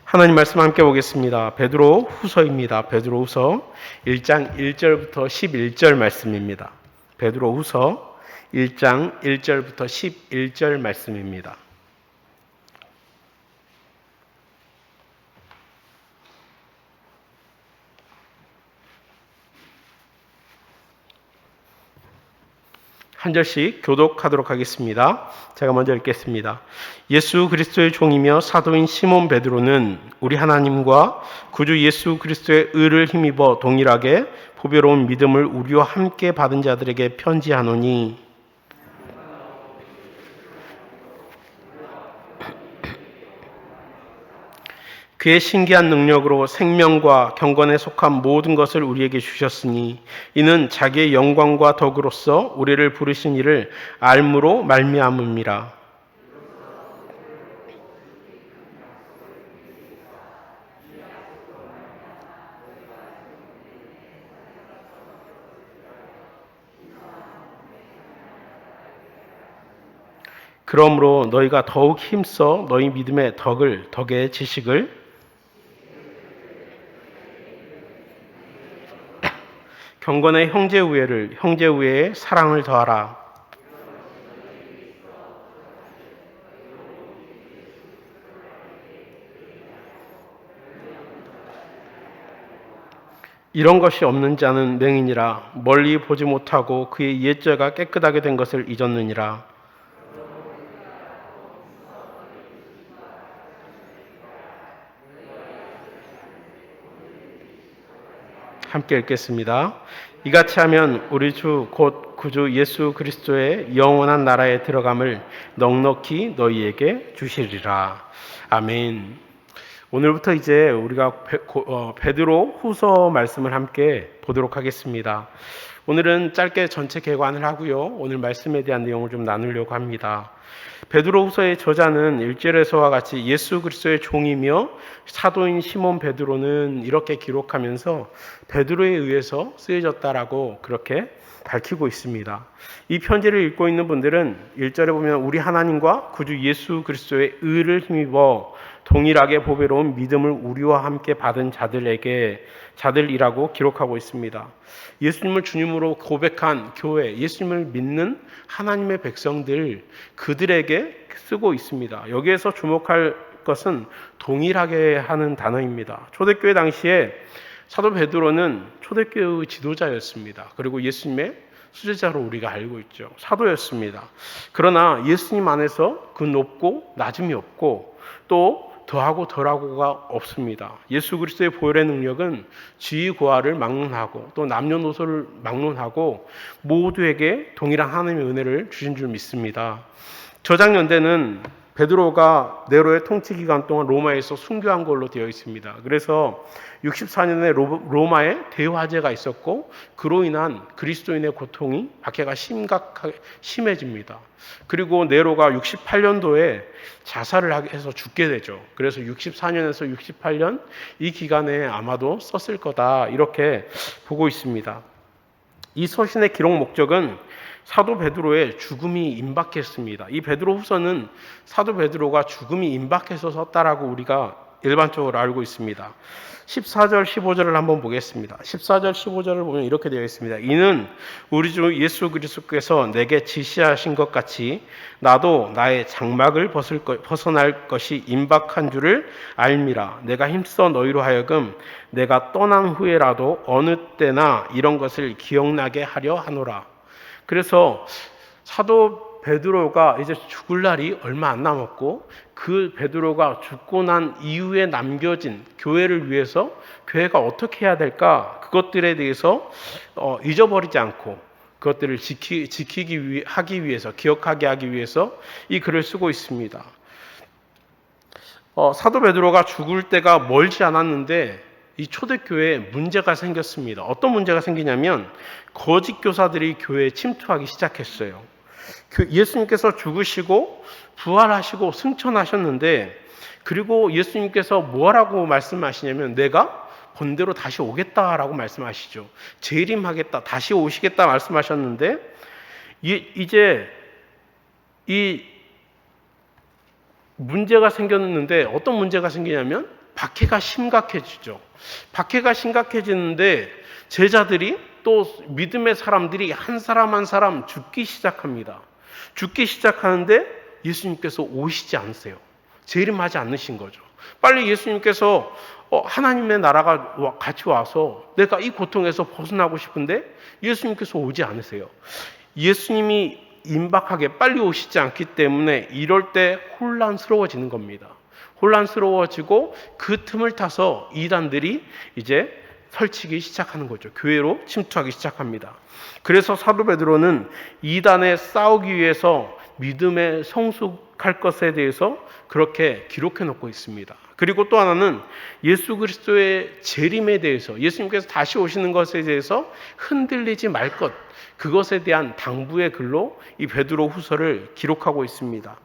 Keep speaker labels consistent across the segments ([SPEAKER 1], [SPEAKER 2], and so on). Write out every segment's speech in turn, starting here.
[SPEAKER 1] 하나님 말씀 함께 보겠습니다. 베드로 후서입니다. 베드로 후서 1장 1절부터 11절 말씀입니다. 베드로 후서 1장 1절부터 11절 말씀입니다. 한 절씩 교독하도록 하겠습니다. 제가 먼저 읽겠습니다. 예수 그리스도의 종이며 사도인 시몬 베드로는 우리 하나님과 구주 예수 그리스도의 의를 힘입어 동일하게 보배로운 믿음을 우리와 함께 받은 자들에게 편지하노니 그의 신기한 능력으로 생명과 경건에 속한 모든 것을 우리에게 주셨으니 이는 자기의 영광과 덕으로서 우리를 부르신 이를 알므로 말미암음이라. 그러므로 너희가 더욱 힘써 너희 믿음의 덕의 지식을 경건의 형제 우애를 형제 우애에 사랑을 더하라. 이런 것이 없는 자는 맹인이라 멀리 보지 못하고 그의 옛죄가 깨끗하게 된 것을 잊었느니라. 함께 읽겠습니다. 이같이 하면 우리 주 곧 구주 예수 그리스도의 영원한 나라에 들어감을 넉넉히 너희에게 주시리라. 아멘. 오늘부터 이제 우리가 베드로 후서 말씀을 함께 보도록 하겠습니다. 오늘은 짧게 전체 개관을 하고요. 오늘 말씀에 대한 내용을 좀 나누려고 합니다. 베드로 후서의 저자는 1절에서와 같이 예수 그리스도의 종이며 사도인 시몬 베드로는 이렇게 기록하면서 베드로에 의해서 쓰여졌다라고 그렇게 밝히고 있습니다. 이 편지를 읽고 있는 분들은 1절에 보면 우리 하나님과 구주 예수 그리스도의 의를 힘입어 동일하게 보배로운 믿음을 우리와 함께 받은 자들이라고 기록하고 있습니다. 예수님을 주님으로 고백한 교회, 예수님을 믿는 하나님의 백성들, 그들에게 쓰고 있습니다. 여기에서 주목할 것은 동일하게 하는 단어입니다. 초대교회 당시에 사도 베드로는 초대교회의 지도자였습니다. 그리고 예수님의 수제자로 우리가 알고 있죠. 사도였습니다. 그러나 예수님 안에서 그 높고 낮음이 없고 또 더하고 덜하고가 없습니다. 예수 그리스도의 보혈의 능력은 지위고하를 막론하고 또 남녀노소를 막론하고 모두에게 동일한 하나님의 은혜를 주신 줄 믿습니다. 저장연대는 베드로가 네로의 통치 기간 동안 로마에서 순교한 걸로 되어 있습니다. 그래서 64년에 로마에 대화제가 있었고 그로 인한 그리스도인의 고통이 박해가 심해집니다. 그리고 네로가 68년도에 자살을 해서 죽게 되죠. 그래서 64년에서 68년 이 기간에 아마도 썼을 거다 이렇게 보고 있습니다. 이 서신의 기록 목적은 사도 베드로의 죽음이 임박했습니다. 이 베드로 후서는 사도 베드로가 죽음이 임박해서 썼다라고 우리가 일반적으로 알고 있습니다. 14절 15절을 한번 보겠습니다. 14절 15절을 보면 이렇게 되어 있습니다. 이는 우리 주 예수 그리스도께서 내게 지시하신 것 같이 나도 나의 장막을 벗어날 것이 임박한 줄을 알미라. 내가 힘써 너희로 하여금 내가 떠난 후에라도 어느 때나 이런 것을 기억나게 하려 하노라. 그래서 사도 베드로가 이제 죽을 날이 얼마 안 남았고 그 베드로가 죽고 난 이후에 남겨진 교회를 위해서 교회가 어떻게 해야 될까 그것들에 대해서 잊어버리지 않고 그것들을 하기 위해서 기억하게 하기 위해서 이 글을 쓰고 있습니다. 사도 베드로가 죽을 때가 멀지 않았는데 이 초대교회에 문제가 생겼습니다. 어떤 문제가 생기냐면 거짓 교사들이 교회에 침투하기 시작했어요. 예수님께서 죽으시고 부활하시고 승천하셨는데 그리고 예수님께서 뭐라고 말씀하시냐면 내가 본대로 다시 오겠다라고 말씀하시죠. 재림하겠다, 다시 오시겠다 말씀하셨는데 이제 이 문제가 생겼는데 어떤 문제가 생기냐면 박해가 심각해지죠. 박해가 심각해지는데 제자들이 또 믿음의 사람들이 한 사람 한 사람 죽기 시작합니다. 죽기 시작하는데 예수님께서 오시지 않으세요. 재림하지 않으신 거죠. 빨리 예수님께서 하나님의 나라가 같이 와서 내가 이 고통에서 벗어나고 싶은데 예수님께서 오지 않으세요. 예수님이 임박하게 빨리 오시지 않기 때문에 이럴 때 혼란스러워지는 겁니다. 혼란스러워지고 그 틈을 타서 이단들이 이제 설치기 시작하는 거죠. 교회로 침투하기 시작합니다. 그래서 사도 베드로는 이단에 싸우기 위해서 믿음에 성숙할 것에 대해서 그렇게 기록해 놓고 있습니다. 그리고 또 하나는 예수 그리스도의 재림에 대해서, 예수님께서 다시 오시는 것에 대해서 흔들리지 말 것, 그것에 대한 당부의 글로 이 베드로 후서를 기록하고 있습니다.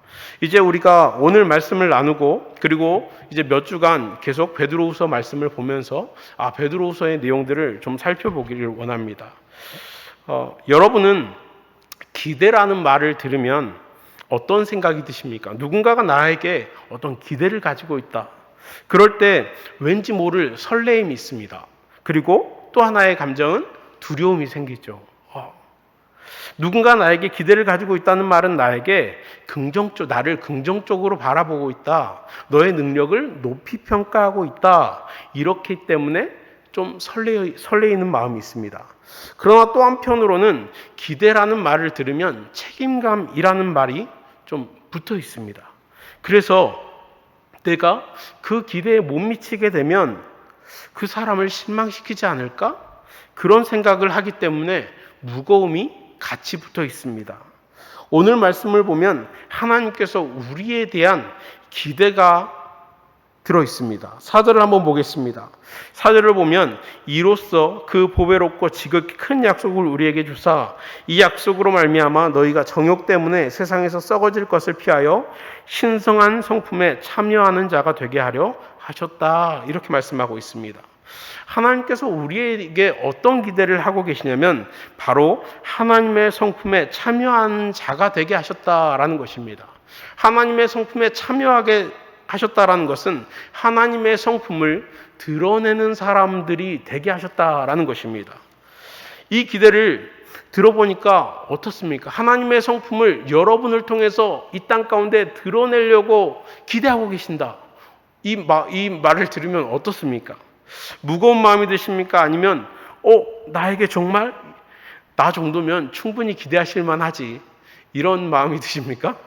[SPEAKER 1] 이제 우리가 오늘 말씀을 나누고 그리고 이제 몇 주간 계속 베드로 후서 말씀을 보면서 베드로 후서의 내용들을 좀 살펴보기를 원합니다. 여러분은 기대라는 말을 들으면 어떤 생각이 드십니까? 누군가가 나에게 어떤 기대를 가지고 있다. 그럴 때 왠지 모를 설레임이 있습니다. 그리고 또 하나의 감정은 두려움이 생기죠. 누군가 나에게 기대를 가지고 있다는 말은 나에게 나를 긍정적으로 바라보고 있다. 너의 능력을 높이 평가하고 있다. 이렇기 때문에 좀 설레이는 마음이 있습니다. 그러나 또 한편으로는 기대라는 말을 들으면 책임감이라는 말이 좀 붙어 있습니다. 그래서 내가 그 기대에 못 미치게 되면 그 사람을 실망시키지 않을까? 그런 생각을 하기 때문에 무거움이 같이 붙어 있습니다. 오늘 말씀을 보면 하나님께서 우리에 대한 기대가 들어 있습니다. 4절을 한번 보겠습니다. 4절을 보면 이로써 그 보배롭고 지극히 큰 약속을 우리에게 주사 이 약속으로 말미암아 너희가 정욕 때문에 세상에서 썩어질 것을 피하여 신성한 성품에 참여하는 자가 되게 하려 하셨다. 이렇게 말씀하고 있습니다. 하나님께서 우리에게 어떤 기대를 하고 계시냐면 바로 하나님의 성품에 참여하는 자가 되게 하셨다라는 것입니다. 하나님의 성품에 참여하게 하셨다라는 것은 하나님의 성품을 드러내는 사람들이 되게 하셨다라는 것입니다. 이 기대를 들어보니까 어떻습니까? 하나님의 성품을 여러분을 통해서 이 땅 가운데 드러내려고 기대하고 계신다. 이 말을 들으면 어떻습니까? 무거운 마음이 드십니까? 아니면 나에게 정말 나 정도면 충분히 기대하실 만하지, 이런 마음이 드십니까?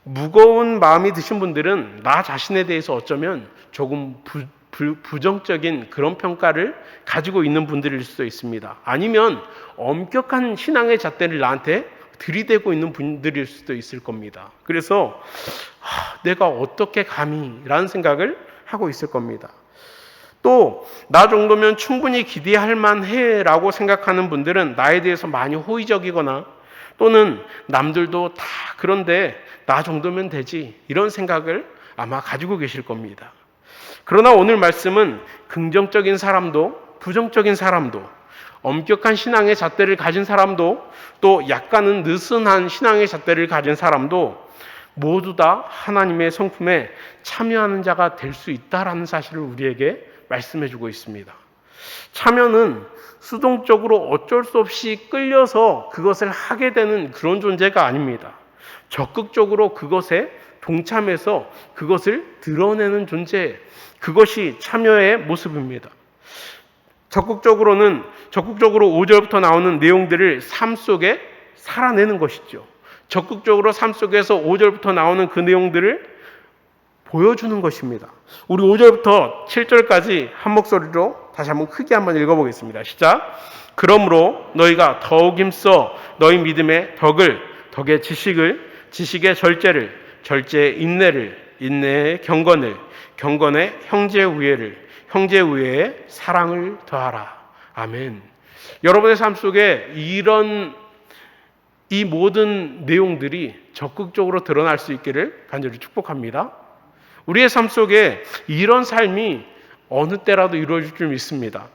[SPEAKER 1] 무거운 마음이 드신 분들은 나 자신에 대해서 어쩌면 조금 부정적인 그런 평가를 가지고 있는 분들일 수도 있습니다. 아니면 엄격한 신앙의 잣대를 나한테 들이대고 있는 분들일 수도 있을 겁니다. 그래서 내가 어떻게 감히 라는 생각을 하고 있을 겁니다. 또 나 정도면 충분히 기대할 만해 라고 생각하는 분들은 나에 대해서 많이 호의적이거나 또는 남들도 다 그런데 나 정도면 되지, 이런 생각을 아마 가지고 계실 겁니다. 그러나 오늘 말씀은 긍정적인 사람도 부정적인 사람도 엄격한 신앙의 잣대를 가진 사람도 또 약간은 느슨한 신앙의 잣대를 가진 사람도 모두 다 하나님의 성품에 참여하는 자가 될 수 있다라는 사실을 우리에게 말씀해 주고 있습니다. 참여는 수동적으로 어쩔 수 없이 끌려서 그것을 하게 되는 그런 존재가 아닙니다. 적극적으로 그것에 동참해서 그것을 드러내는 존재, 그것이 참여의 모습입니다. 적극적으로 5절부터 나오는 내용들을 삶 속에 살아내는 것이죠. 적극적으로 삶 속에서 5절부터 나오는 그 내용들을 보여주는 것입니다. 우리 5절부터 7절까지 한 목소리로 다시 한번 크게 한번 읽어보겠습니다. 시작. 그러므로 너희가 더욱 힘써 너희 믿음의 덕의 지식의 절제를, 절제의 인내를, 인내의 경건에 형제 우애에 사랑을 더하라. 아멘. 여러분의 삶 속에 이 모든 내용들이 적극적으로 드러날 수 있기를 간절히 축복합니다. 우리의 삶 속에 이런 삶이 어느 때라도 이루어질 줄 믿습니다.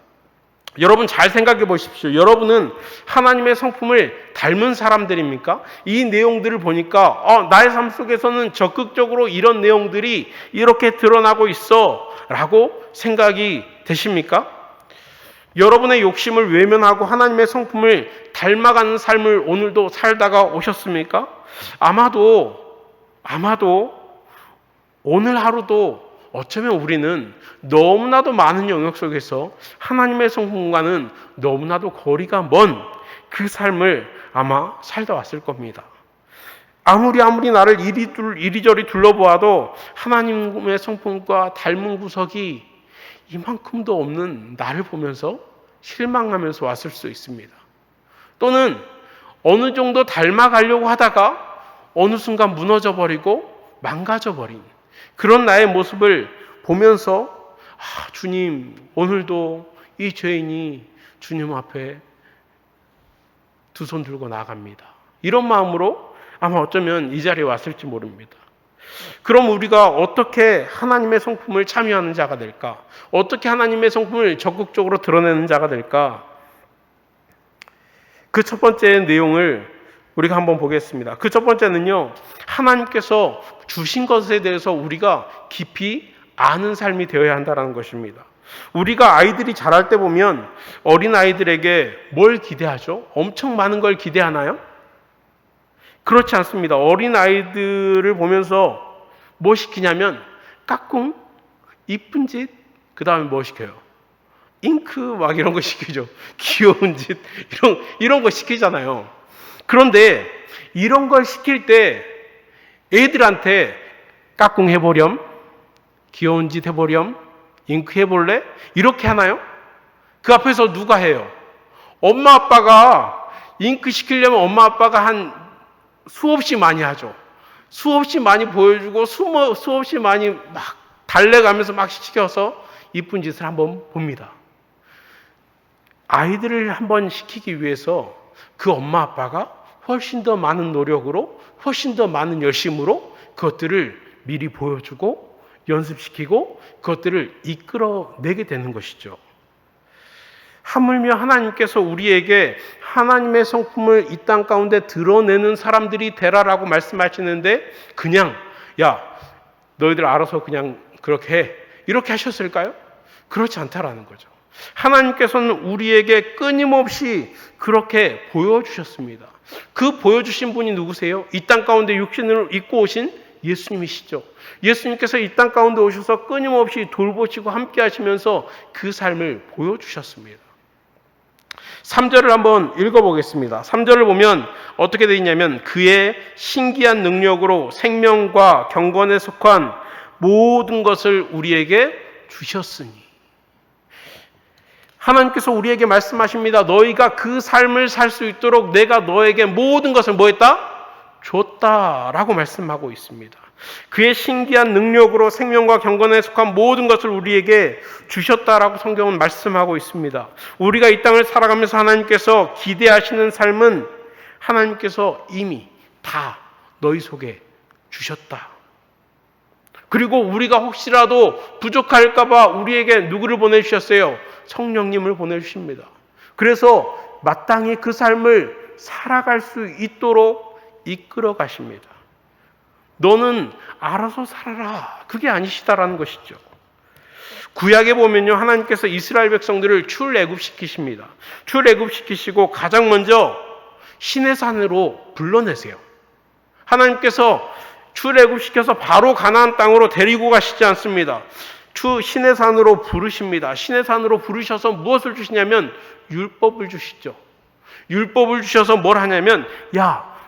[SPEAKER 1] 여러분 잘 생각해 보십시오. 여러분은 하나님의 성품을 닮은 사람들입니까? 이 내용들을 보니까 나의 삶 속에서는 적극적으로 이런 내용들이 이렇게 드러나고 있어 라고 생각이 되십니까? 여러분의 욕심을 외면하고 하나님의 성품을 닮아가는 삶을 오늘도 살다가 오셨습니까? 아마도 오늘 하루도 어쩌면 우리는 너무나도 많은 영역 속에서 하나님의 성품과는 너무나도 거리가 먼 그 삶을 아마 살다 왔을 겁니다. 아무리 나를 이리저리 둘러보아도 하나님의 성품과 닮은 구석이 이만큼도 없는 나를 보면서 실망하면서 왔을 수 있습니다. 또는 어느 정도 닮아가려고 하다가 어느 순간 무너져버리고 망가져버린 그런 나의 모습을 보면서 주님, 오늘도 이 죄인이 주님 앞에 두 손 들고 나아갑니다. 이런 마음으로 아마 어쩌면 이 자리에 왔을지 모릅니다. 그럼 우리가 어떻게 하나님의 성품을 참여하는 자가 될까? 어떻게 하나님의 성품을 적극적으로 드러내는 자가 될까? 그 첫 번째 내용을 우리가 한번 보겠습니다. 그 첫 번째는요, 하나님께서 주신 것에 대해서 우리가 깊이 아는 삶이 되어야 한다는 것입니다. 우리가 아이들이 자랄 때 보면 어린 아이들에게 뭘 기대하죠? 엄청 많은 걸 기대하나요? 그렇지 않습니다. 어린 아이들을 보면서 뭐 시키냐면 까꿍, 이쁜 짓, 그 다음에 뭐 시켜요? 잉크 막 이런 거 시키죠. 귀여운 짓 이런 거 시키잖아요. 그런데 이런 걸 시킬 때 애들한테 까꿍 해보렴, 귀여운 짓 해보렴, 잉크 해볼래? 이렇게 하나요? 그 앞에서 누가 해요? 엄마 아빠가 잉크 시키려면 엄마 아빠가 한 수없이 많이 하죠. 수없이 많이 보여주고 수없이 많이 막 달래가면서 막 시켜서 이쁜 짓을 한번 봅니다. 아이들을 한번 시키기 위해서 그 엄마 아빠가 훨씬 더 많은 노력으로 훨씬 더 많은 열심으로 그것들을 미리 보여주고 연습시키고 그것들을 이끌어내게 되는 것이죠. 하물며 하나님께서 우리에게 하나님의 성품을 이 땅 가운데 드러내는 사람들이 되라라고 말씀하시는데 그냥 너희들 알아서 그냥 그렇게 해 이렇게 하셨을까요? 그렇지 않다라는 거죠. 하나님께서는 우리에게 끊임없이 그렇게 보여주셨습니다. 그 보여주신 분이 누구세요? 이 땅 가운데 육신을 입고 오신 예수님이시죠. 예수님께서 이 땅 가운데 오셔서 끊임없이 돌보시고 함께 하시면서 그 삶을 보여주셨습니다. 3절을 한번 읽어보겠습니다. 3절을 보면 어떻게 되어 있냐면 그의 신기한 능력으로 생명과 경건에 속한 모든 것을 우리에게 주셨으니 하나님께서 우리에게 말씀하십니다. 너희가 그 삶을 살 수 있도록 내가 너에게 모든 것을 뭐 했다? 줬다라고 말씀하고 있습니다. 그의 신기한 능력으로 생명과 경건에 속한 모든 것을 우리에게 주셨다라고 성경은 말씀하고 있습니다. 우리가 이 땅을 살아가면서 하나님께서 기대하시는 삶은 하나님께서 이미 다 너희 속에 주셨다. 그리고 우리가 혹시라도 부족할까봐 우리에게 누구를 보내주셨어요? 성령님을 보내주십니다. 그래서 마땅히 그 삶을 살아갈 수 있도록 이끌어 가십니다. 너는 알아서 살아라. 그게 아니시다라는 것이죠. 구약에 보면요, 하나님께서 이스라엘 백성들을 출애굽시키십니다. 출애굽시키시고 가장 먼저 시내산으로 불러내세요. 하나님께서 출애굽시켜서 바로 가나안 땅으로 데리고 가시지 않습니다. 시내산으로 부르십니다. 시내산으로 부르셔서 무엇을 주시냐면 율법을 주시죠. 율법을 주셔서 뭘 하냐면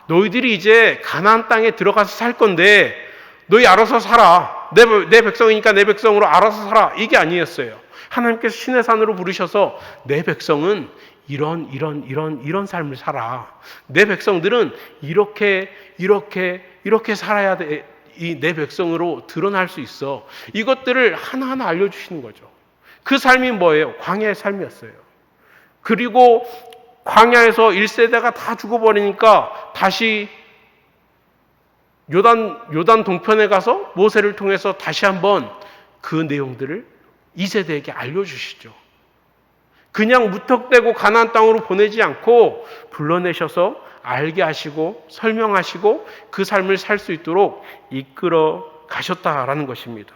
[SPEAKER 1] 너희들이 이제 가나안 땅에 들어가서 살 건데 너희 알아서 살아. 내 백성이니까 내 백성으로 알아서 살아. 이게 아니었어요. 하나님께서 시내산으로 부르셔서 내 백성은 이런 삶을 살아. 내 백성들은 이렇게 살아야 돼. 이 내 백성으로 드러날 수 있어. 이것들을 하나하나 알려주시는 거죠. 그 삶이 뭐예요? 광야의 삶이었어요. 그리고 광야에서 1세대가 다 죽어버리니까 다시 요단 동편에 가서 모세를 통해서 다시 한번 그 내용들을 2세대에게 알려주시죠. 그냥 무턱대고 가나안 땅으로 보내지 않고 불러내셔서 알게 하시고 설명하시고 그 삶을 살 수 있도록 이끌어 가셨다라는 것입니다.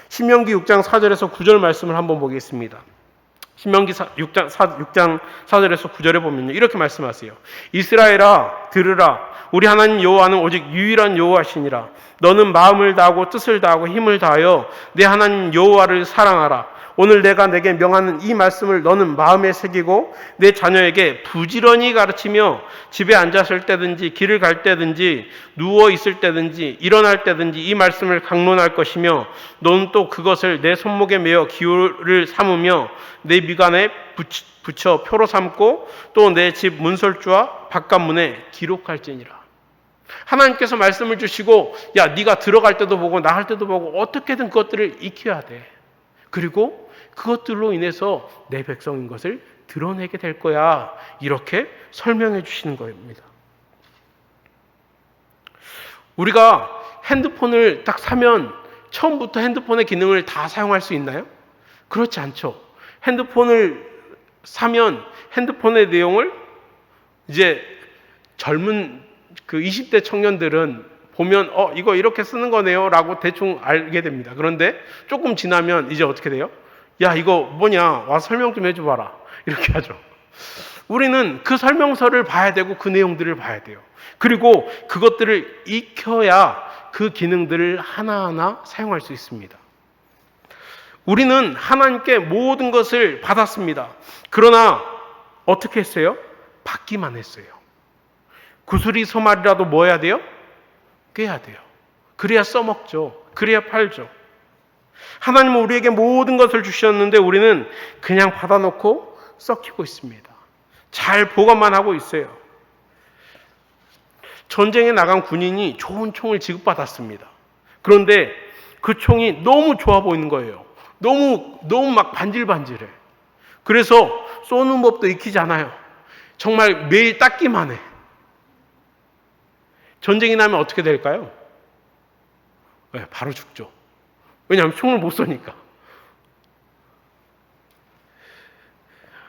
[SPEAKER 1] 신명기 6장 4절에서 9절 말씀을 한번 보겠습니다. 신명기 6장 4절에서 9절에 보면 이렇게 말씀하세요. 이스라엘아 들으라. 우리 하나님 여호와는 오직 유일한 여호와시니라. 너는 마음을 다하고 뜻을 다하고 힘을 다하여 내 하나님 여호와를 사랑하라. 오늘 내가 내게 명하는 이 말씀을 너는 마음에 새기고 내 자녀에게 부지런히 가르치며 집에 앉았을 때든지 길을 갈 때든지 누워 있을 때든지 일어날 때든지 이 말씀을 강론할 것이며 너는 또 그것을 내 손목에 메어 기호를 삼으며 내 미간에 붙여 표로 삼고 또 내 집 문설주와 바깥문에 기록할지니라. 하나님께서 말씀을 주시고 야 네가 들어갈 때도 보고 나갈 때도 보고 어떻게든 그것들을 익혀야 돼. 그리고 그것들로 인해서 내 백성인 것을 드러내게 될 거야. 이렇게 설명해 주시는 겁니다. 우리가 핸드폰을 딱 사면 처음부터 핸드폰의 기능을 다 사용할 수 있나요? 그렇지 않죠. 핸드폰을 사면 핸드폰의 내용을 이제 젊은 그 20대 청년들은 보면 이거 이렇게 쓰는 거네요 라고 대충 알게 됩니다. 그런데 조금 지나면 이제 어떻게 돼요? 야 이거 뭐냐 와서 설명 좀 해줘봐라 이렇게 하죠. 우리는 그 설명서를 봐야 되고 그 내용들을 봐야 돼요. 그리고 그것들을 익혀야 그 기능들을 하나하나 사용할 수 있습니다. 우리는 하나님께 모든 것을 받았습니다. 그러나 어떻게 했어요? 받기만 했어요. 구슬이 소말이라도 뭐 해야 돼요? 꿰야 돼요. 그래야 써먹죠. 그래야 팔죠. 하나님은 우리에게 모든 것을 주셨는데 우리는 그냥 받아놓고 썩히고 있습니다. 잘 보관만 하고 있어요. 전쟁에 나간 군인이 좋은 총을 지급받았습니다. 그런데 그 총이 너무 좋아 보이는 거예요. 너무 막 반질반질해. 그래서 쏘는 법도 익히지 않아요. 정말 매일 닦기만 해. 전쟁이 나면 어떻게 될까요? 네, 바로 죽죠. 왜냐하면 총을 못 쏘니까.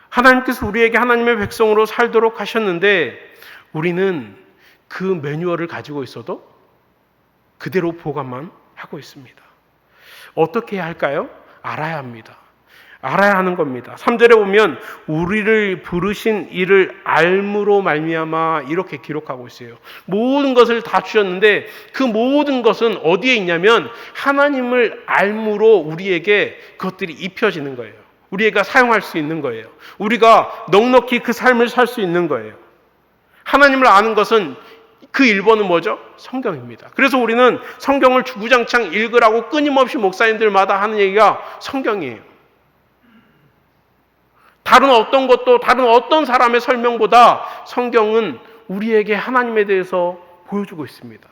[SPEAKER 1] 하나님께서 우리에게 하나님의 백성으로 살도록 하셨는데 우리는 그 매뉴얼을 가지고 있어도 그대로 보관만 하고 있습니다. 어떻게 해야 할까요? 알아야 합니다. 알아야 하는 겁니다. 3절에 보면 우리를 부르신 이를 알므로 말미암아 이렇게 기록하고 있어요. 모든 것을 다 주셨는데 그 모든 것은 어디에 있냐면 하나님을 알므로 우리에게 그것들이 입혀지는 거예요. 우리가 사용할 수 있는 거예요. 우리가 넉넉히 그 삶을 살 수 있는 거예요. 하나님을 아는 것은 그 1번은 뭐죠? 성경입니다. 그래서 우리는 성경을 주구장창 읽으라고 끊임없이 목사님들마다 하는 얘기가 성경이에요. 다른 어떤 것도 다른 어떤 사람의 설명보다 성경은 우리에게 하나님에 대해서 보여주고 있습니다.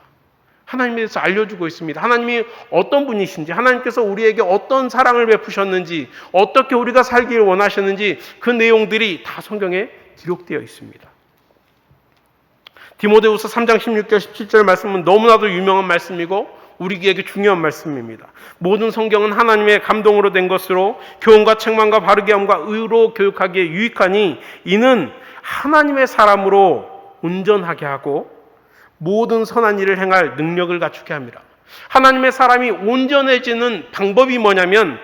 [SPEAKER 1] 하나님에 대해서 알려주고 있습니다. 하나님이 어떤 분이신지, 하나님께서 우리에게 어떤 사랑을 베푸셨는지, 어떻게 우리가 살기를 원하셨는지 그 내용들이 다 성경에 기록되어 있습니다. 디모데후서 3장 16절 17절 말씀은 너무나도 유명한 말씀이고 우리에게 중요한 말씀입니다. 모든 성경은 하나님의 감동으로 된 것으로 교훈과 책망과 바르게 함과 의로 교육하기에 유익하니 이는 하나님의 사람으로 온전하게 하고 모든 선한 일을 행할 능력을 갖추게 합니다. 하나님의 사람이 온전해지는 방법이 뭐냐면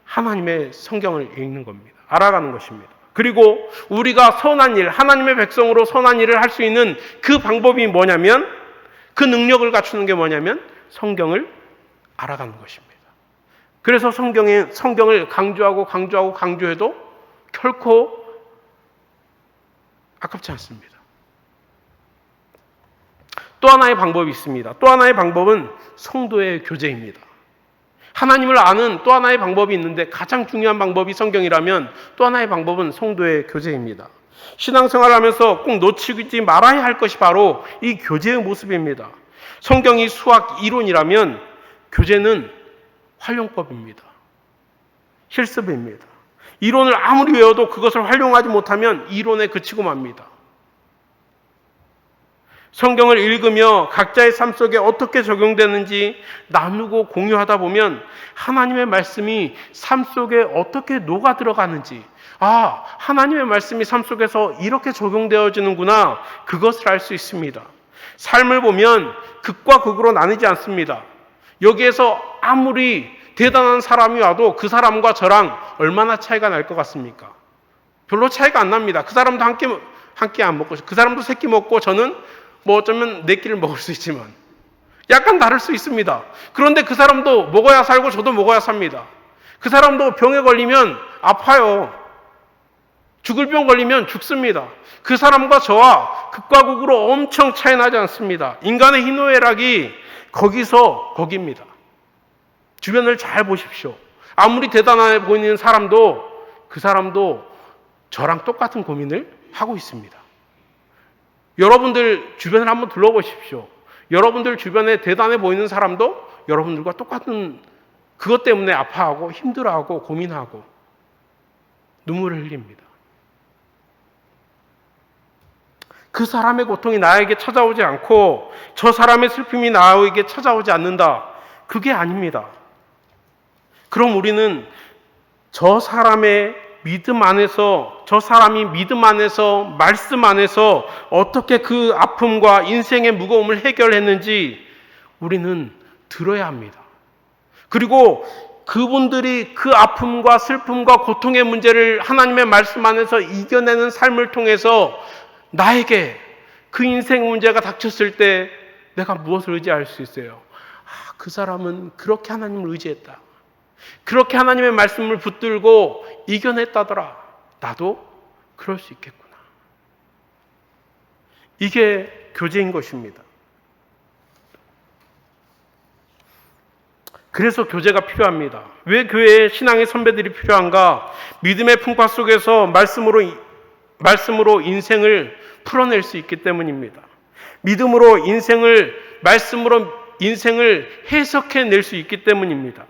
[SPEAKER 1] 하나님의 성경을 읽는 겁니다. 알아가는 것입니다. 그리고 우리가 선한 일, 하나님의 백성으로 선한 일을 할 수 있는 그 방법이 뭐냐면 그 능력을 갖추는 게 뭐냐면 성경을 알아가는 것입니다. 그래서 성경을 강조해도 결코 아깝지 않습니다. 또 하나의 방법이 있습니다. 또 하나의 방법은 성도의 교제입니다. 하나님을 아는 또 하나의 방법이 있는데 가장 중요한 방법이 성경이라면 또 하나의 방법은 성도의 교제입니다. 신앙생활을 하면서 꼭 놓치지 말아야 할 것이 바로 이 교제의 모습입니다. 성경이 수학 이론이라면 교제는 활용법입니다. 실습입니다. 이론을 아무리 외워도 그것을 활용하지 못하면 이론에 그치고 맙니다. 성경을 읽으며 각자의 삶 속에 어떻게 적용되는지 나누고 공유하다 보면 하나님의 말씀이 삶 속에 어떻게 녹아 들어가는지, 하나님의 말씀이 삶 속에서 이렇게 적용되어지는구나, 그것을 알 수 있습니다. 삶을 보면 극과 극으로 나뉘지 않습니다. 여기에서 아무리 대단한 사람이 와도 그 사람과 저랑 얼마나 차이가 날 것 같습니까? 별로 차이가 안 납니다. 그 사람도 한 끼 안 먹고, 그 사람도 세 끼 먹고, 저는 뭐 어쩌면 네 끼를 먹을 수 있지만 약간 다를 수 있습니다. 그런데 그 사람도 먹어야 살고 저도 먹어야 삽니다. 그 사람도 병에 걸리면 아파요. 죽을 병 걸리면 죽습니다. 그 사람과 저와 극과 극으로 엄청 차이 나지 않습니다. 인간의 희노애락이 거기서 거기입니다. 주변을 잘 보십시오. 아무리 대단해 보이는 사람도 그 사람도 저랑 똑같은 고민을 하고 있습니다. 여러분들 주변을 한번 둘러보십시오. 여러분들 주변에 대단해 보이는 사람도 여러분들과 똑같은 그것 때문에 아파하고 힘들어하고 고민하고 눈물을 흘립니다. 그 사람의 고통이 나에게 찾아오지 않고 저 사람의 슬픔이 나에게 찾아오지 않는다. 그게 아닙니다. 그럼 우리는 저 사람의 믿음 안에서, 저 사람이 믿음 안에서, 말씀 안에서 어떻게 그 아픔과 인생의 무거움을 해결했는지 우리는 들어야 합니다. 그리고 그분들이 그 아픔과 슬픔과 고통의 문제를 하나님의 말씀 안에서 이겨내는 삶을 통해서 나에게 그 인생 문제가 닥쳤을 때 내가 무엇을 의지할 수 있어요? 그 사람은 그렇게 하나님을 의지했다. 그렇게 하나님의 말씀을 붙들고 이겨냈다더라. 나도 그럴 수 있겠구나. 이게 교제인 것입니다. 그래서 교제가 필요합니다. 왜 교회에 신앙의 선배들이 필요한가? 믿음의 풍파 속에서 말씀으로 인생을 풀어낼 수 있기 때문입니다. 믿음으로 말씀으로 인생을 해석해낼 수 있기 때문입니다.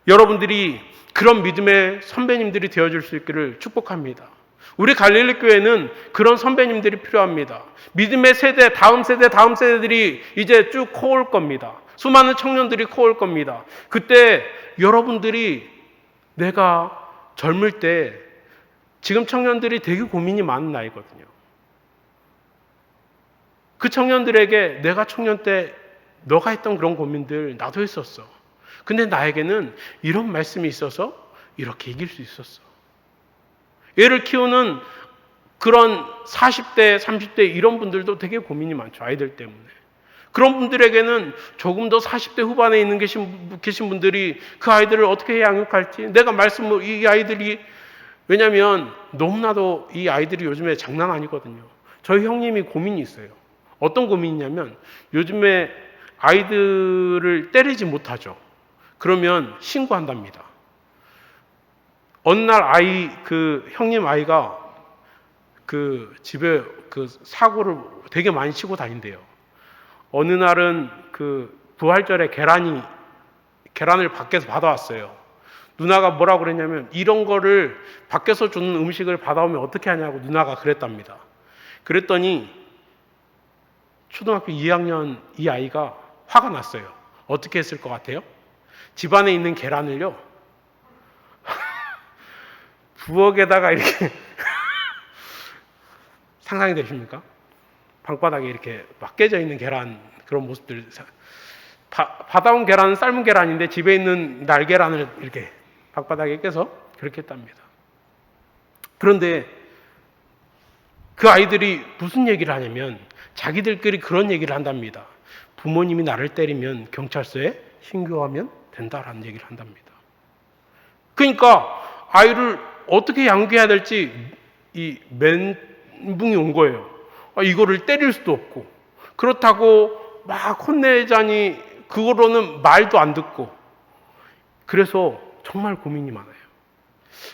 [SPEAKER 1] 여러분들이 그런 믿음의 선배님들이 되어줄 수 있기를 축복합니다. 우리 갈릴리 교회는 그런 선배님들이 필요합니다. 믿음의 세대, 다음 세대들이 이제 쭉 커올 겁니다. 수많은 청년들이 커올 겁니다. 그때 여러분들이 내가 젊을 때, 지금 청년들이 되게 고민이 많은 나이거든요. 그 청년들에게 내가 청년 때 너가 했던 그런 고민들 나도 했었어. 근데 나에게는 이런 말씀이 있어서 이렇게 이길 수 있었어. 애를 키우는 그런 40대, 30대 이런 분들도 되게 고민이 많죠. 아이들 때문에. 그런 분들에게는 조금 더 40대 후반에 계신 분들이 그 아이들을 어떻게 양육할지, 내가 이 아이들이, 왜냐면 너무나도 이 아이들이 요즘에 장난 아니거든요. 저희 형님이 고민이 있어요. 어떤 고민이냐면 요즘에 아이들을 때리지 못하죠. 그러면 신고한답니다. 어느 날 형님 아이가 집에 사고를 되게 많이 치고 다닌대요. 어느 날은 부활절에 계란을 밖에서 받아왔어요. 누나가 뭐라고 그랬냐면 이런 거를 밖에서 주는 음식을 받아오면 어떻게 하냐고 누나가 그랬답니다. 그랬더니 초등학교 2학년 이 아이가 화가 났어요. 어떻게 했을 것 같아요? 집안에 있는 계란을요, 부엌에다가 이렇게 상상이 되십니까? 방바닥에 이렇게 막 깨져 있는 계란, 그런 모습들. 받아온 계란은 삶은 계란인데 집에 있는 날계란을 이렇게 방바닥에 깨서 그렇게 했답니다. 그런데 그 아이들이 무슨 얘기를 하냐면 자기들끼리 그런 얘기를 한답니다. 부모님이 나를 때리면 경찰서에 신고하면 된다라는 얘기를 한답니다. 그러니까 아이를 어떻게 양육해야 될지 이 멘붕이 온 거예요. 이거를 때릴 수도 없고, 그렇다고 막 혼내자니 그거로는 말도 안 듣고, 그래서 정말 고민이 많아요.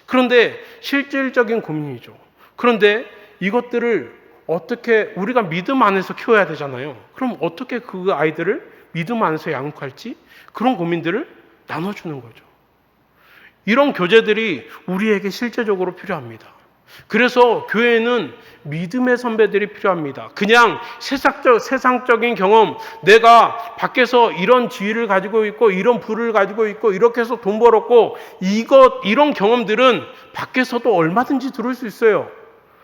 [SPEAKER 1] 그런데 실질적인 고민이죠. 그런데 이것들을 어떻게 우리가 믿음 안에서 키워야 되잖아요. 그럼 어떻게 그 아이들을 믿음 안에서 양육할지, 그런 고민들을 나눠주는 거죠. 이런 교제들이 우리에게 실제적으로 필요합니다. 그래서 교회에는 믿음의 선배들이 필요합니다. 그냥 세상적인 경험, 내가 밖에서 이런 지위를 가지고 있고 이런 부를 가지고 있고 이렇게 해서 돈 벌었고 이런 경험들은 밖에서도 얼마든지 들을 수 있어요.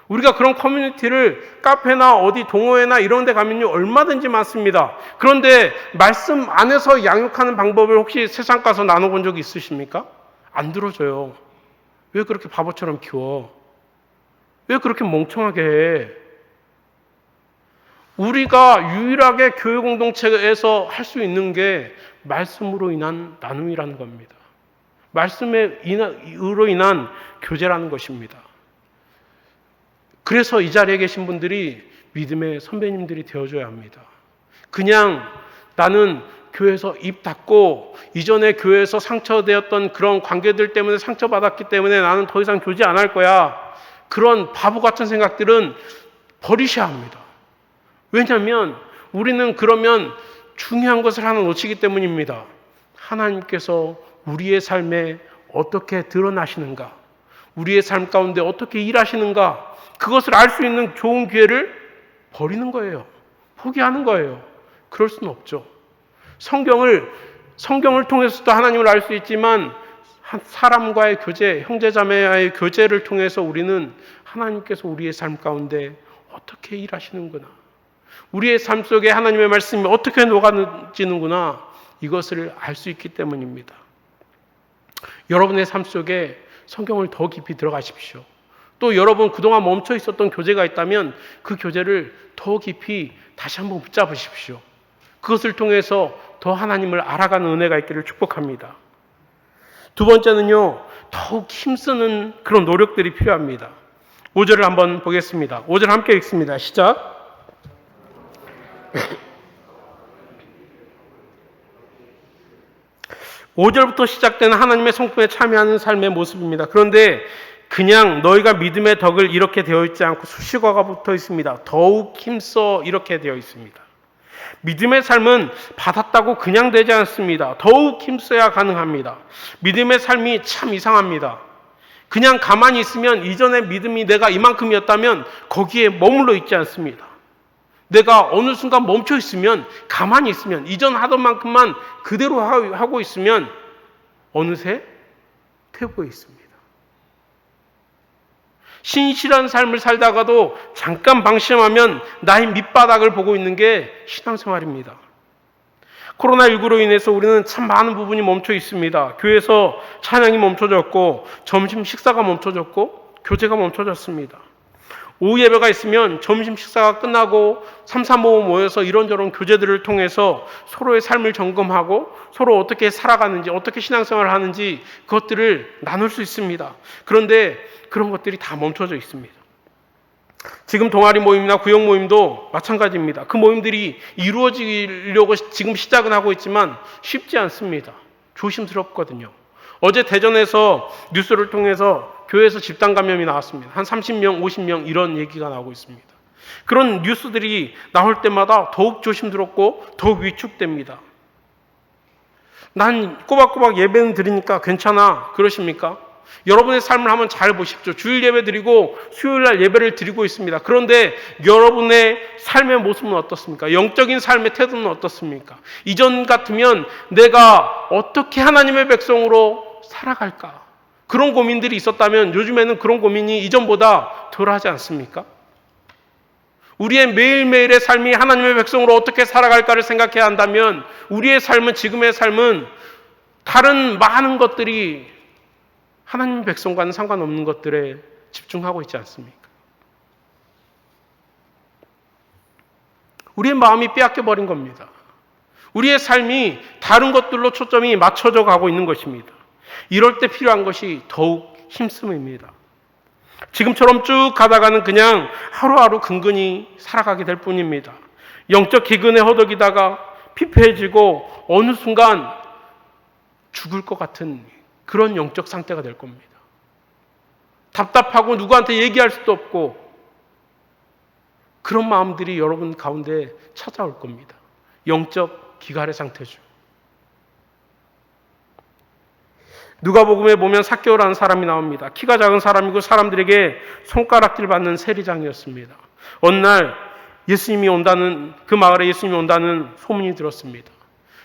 [SPEAKER 1] 우리가 그런 커뮤니티를 카페나 어디 동호회나 이런 데 가면요 얼마든지 많습니다. 그런데 말씀 안에서 양육하는 방법을 혹시 세상 가서 나눠본 적이 있으십니까? 안 들어줘요. 왜 그렇게 바보처럼 키워? 왜 그렇게 멍청하게 해? 우리가 유일하게 교회 공동체에서 할 수 있는 게 말씀으로 인한 나눔이라는 겁니다. 말씀으로 인한 교제라는 것입니다. 그래서 이 자리에 계신 분들이 믿음의 선배님들이 되어줘야 합니다. 그냥 나는 교회에서 입 닫고 이전에 교회에서 상처되었던 그런 관계들 때문에 상처받았기 때문에 나는 더 이상 교제 안 할 거야. 그런 바보 같은 생각들은 버리셔야 합니다. 왜냐하면 우리는 그러면 중요한 것을 하나 놓치기 때문입니다. 하나님께서 우리의 삶에 어떻게 드러나시는가, 우리의 삶 가운데 어떻게 일하시는가, 그것을 알 수 있는 좋은 기회를 버리는 거예요. 포기하는 거예요. 그럴 수는 없죠. 성경을 통해서도 하나님을 알 수 있지만 사람과의 교제, 형제자매와의 교제를 통해서 우리는 하나님께서 우리의 삶 가운데 어떻게 일하시는구나, 우리의 삶 속에 하나님의 말씀이 어떻게 녹아지는구나, 이것을 알 수 있기 때문입니다. 여러분의 삶 속에 성경을 더 깊이 들어가십시오. 또 여러분 그동안 멈춰 있었던 교제가 있다면 그 교제를 더 깊이 다시 한번 붙잡으십시오. 그것을 통해서 더 하나님을 알아가는 은혜가 있기를 축복합니다. 두 번째는요, 더욱 힘쓰는 그런 노력들이 필요합니다. 5절을 한번 보겠습니다. 5절 함께 읽습니다. 시작. 5절부터 시작되는 하나님의 성품에 참여하는 삶의 모습입니다. 그런데 그냥 너희가 믿음의 덕을 이렇게 되어 있지 않고 수식어가 붙어 있습니다. 더욱 힘써 이렇게 되어 있습니다. 믿음의 삶은 받았다고 그냥 되지 않습니다. 더욱 힘써야 가능합니다. 믿음의 삶이 참 이상합니다. 그냥 가만히 있으면 이전의 믿음이 내가 이만큼이었다면 거기에 머물러 있지 않습니다. 내가 어느 순간 멈춰 있으면, 가만히 있으면, 이전 하던 만큼만 그대로 하고 있으면 어느새 퇴보해 있습니다. 신실한 삶을 살다가도 잠깐 방심하면 나의 밑바닥을 보고 있는 게 신앙생활입니다. 코로나19로 인해서 우리는 참 많은 부분이 멈춰 있습니다. 교회에서 찬양이 멈춰졌고, 점심 식사가 멈춰졌고, 교제가 멈춰졌습니다. 오후 예배가 있으면 점심 식사가 끝나고 3, 4모 모여서 이런저런 교제들을 통해서 서로의 삶을 점검하고 서로 어떻게 살아가는지, 어떻게 신앙생활을 하는지 그것들을 나눌 수 있습니다. 그런데 그런 것들이 다 멈춰져 있습니다. 지금 동아리 모임이나 구역 모임도 마찬가지입니다. 그 모임들이 이루어지려고 지금 시작은 하고 있지만 쉽지 않습니다. 조심스럽거든요. 어제 대전에서 뉴스를 통해서 교회에서 집단 감염이 나왔습니다. 한 30명, 50명 이런 얘기가 나오고 있습니다. 그런 뉴스들이 나올 때마다 더욱 조심스럽고 더욱 위축됩니다. 난 꼬박꼬박 예배는 드리니까 괜찮아, 그러십니까? 여러분의 삶을 한번 잘 보십시오. 주일 예배 드리고 수요일날 예배를 드리고 있습니다. 그런데 여러분의 삶의 모습은 어떻습니까? 영적인 삶의 태도는 어떻습니까? 이전 같으면 내가 어떻게 하나님의 백성으로 살아갈까? 그런 고민들이 있었다면 요즘에는 그런 고민이 이전보다 덜하지 않습니까? 우리의 매일매일의 삶이 하나님의 백성으로 어떻게 살아갈까를 생각해야 한다면 우리의 삶은, 지금의 삶은 다른 많은 것들이 하나님의 백성과는 상관없는 것들에 집중하고 있지 않습니까? 우리의 마음이 빼앗겨버린 겁니다. 우리의 삶이 다른 것들로 초점이 맞춰져 가고 있는 것입니다. 이럴 때 필요한 것이 더욱 힘씀입니다. 지금처럼 쭉 가다가는 그냥 하루하루 근근히 살아가게 될 뿐입니다. 영적 기근에 허덕이다가 피폐해지고 어느 순간 죽을 것 같은 그런 영적 상태가 될 겁니다. 답답하고 누구한테 얘기할 수도 없고 그런 마음들이 여러분 가운데 찾아올 겁니다. 영적 기갈의 상태죠. 누가복음에 보면 삭개오라는 사람이 나옵니다. 키가 작은 사람이고 사람들에게 손가락질 받는 세리장이었습니다. 어느 날 예수님이 온다는, 그 마을에 예수님이 온다는 소문이 들었습니다.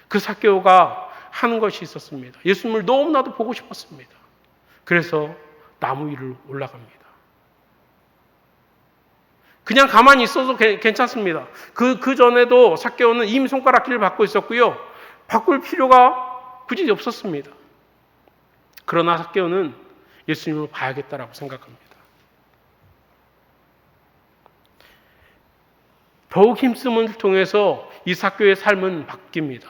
[SPEAKER 1] 그 삭개오가 하는 것이 있었습니다. 예수님을 너무나도 보고 싶었습니다. 그래서 나무 위를 올라갑니다. 그냥 가만히 있어도 괜찮습니다. 그 전에도 삭개오는 이미 손가락질을 받고 있었고요. 바꿀 필요가 굳이 없었습니다. 그러나 삭개오는 예수님을 봐야겠다라고 생각합니다. 더욱 힘씀을 통해서 이 삭개오의 삶은 바뀝니다.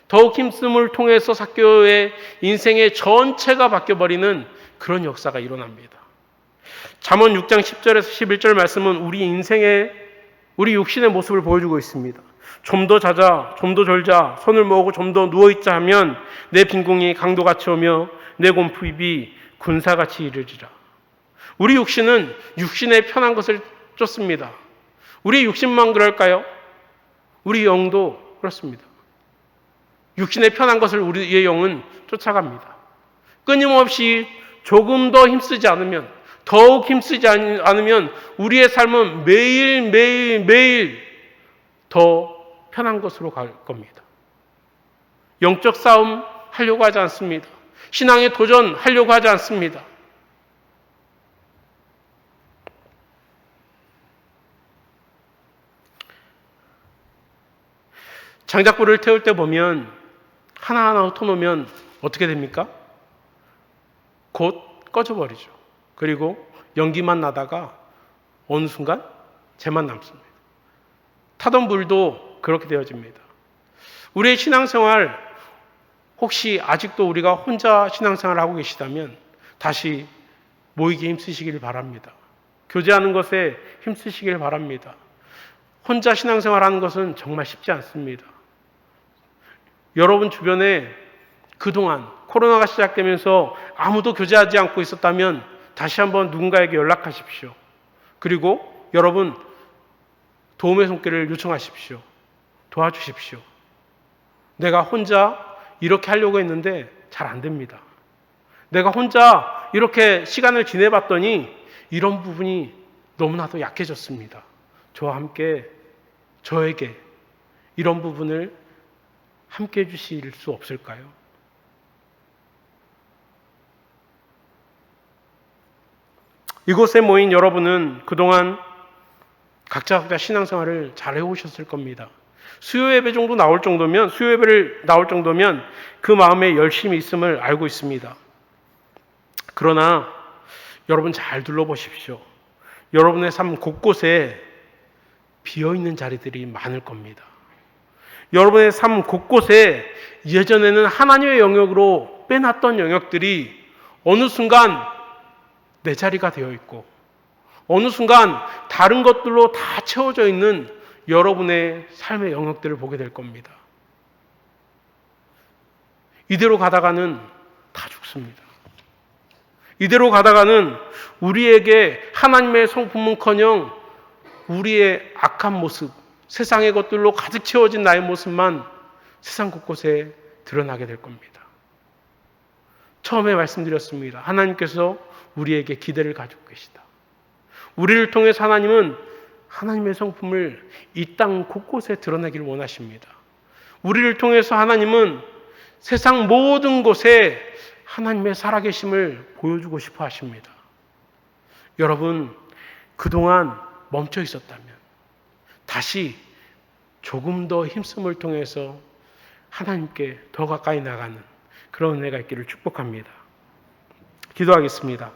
[SPEAKER 1] 더욱 힘씀을 통해서 삭개오의 인생의 전체가 바뀌어버리는 그런 역사가 일어납니다. 잠언 6장 10절에서 11절 말씀은 우리 육신의 모습을 보여주고 있습니다. 좀 더 자자, 좀 더 졸자, 손을 모으고 좀 더 누워있자 하면 내 빈궁이 강도같이 오며 내 곰핍이 군사같이 이르리라. 우리 육신은 육신의 편한 것을 쫓습니다. 우리 육신만 그럴까요? 우리 영도 그렇습니다. 육신의 편한 것을 우리의 영은 쫓아갑니다. 끊임없이 조금 더 힘쓰지 않으면, 더욱 힘쓰지 않으면 우리의 삶은 매일 더 편한 것으로 갈 겁니다. 영적 싸움 하려고 하지 않습니다. 신앙의 도전 하려고 하지 않습니다. 장작불을 태울 때 보면 하나하나 흩어놓으면 어떻게 됩니까? 곧 꺼져버리죠. 그리고 연기만 나다가 어느 순간 재만 남습니다. 타던 불도 그렇게 되어집니다. 우리의 신앙생활, 혹시 아직도 우리가 혼자 신앙생활을 하고 계시다면 다시 모이기 힘쓰시길 바랍니다. 교제하는 것에 힘쓰시길 바랍니다. 혼자 신앙생활하는 것은 정말 쉽지 않습니다. 여러분 주변에 그동안 코로나가 시작되면서 아무도 교제하지 않고 있었다면 다시 한번 누군가에게 연락하십시오. 그리고 여러분 도움의 손길을 요청하십시오. 도와주십시오. 내가 혼자 이렇게 하려고 했는데 잘 안 됩니다. 내가 혼자 이렇게 시간을 지내봤더니 이런 부분이 너무나도 약해졌습니다. 저와 함께 저에게 이런 부분을 함께 해주실 수 없을까요? 이곳에 모인 여러분은 그동안 각자 신앙생활을 잘 해오셨을 겁니다. 수요예배를 나올 정도면 그 마음에 열심이 있음을 알고 있습니다. 그러나 여러분 잘 둘러보십시오. 여러분의 삶 곳곳에 비어있는 자리들이 많을 겁니다. 여러분의 삶 곳곳에 예전에는 하나님의 영역으로 빼놨던 영역들이 어느 순간 내 자리가 되어 있고 어느 순간 다른 것들로 다 채워져 있는 여러분의 삶의 영역들을 보게 될 겁니다. 이대로 가다가는 다 죽습니다. 이대로 가다가는 우리에게 하나님의 성품은커녕 우리의 악한 모습, 세상의 것들로 가득 채워진 나의 모습만 세상 곳곳에 드러나게 될 겁니다. 처음에 말씀드렸습니다. 하나님께서 우리에게 기대를 가지고 계시다. 우리를 통해서 하나님은 하나님의 성품을 이 땅 곳곳에 드러내기를 원하십니다. 우리를 통해서 하나님은 세상 모든 곳에 하나님의 살아계심을 보여주고 싶어 하십니다. 여러분, 그동안 멈춰 있었다면 다시 조금 더 힘씀을 통해서 하나님께 더 가까이 나가는 그런 은혜가 있기를 축복합니다. 기도하겠습니다.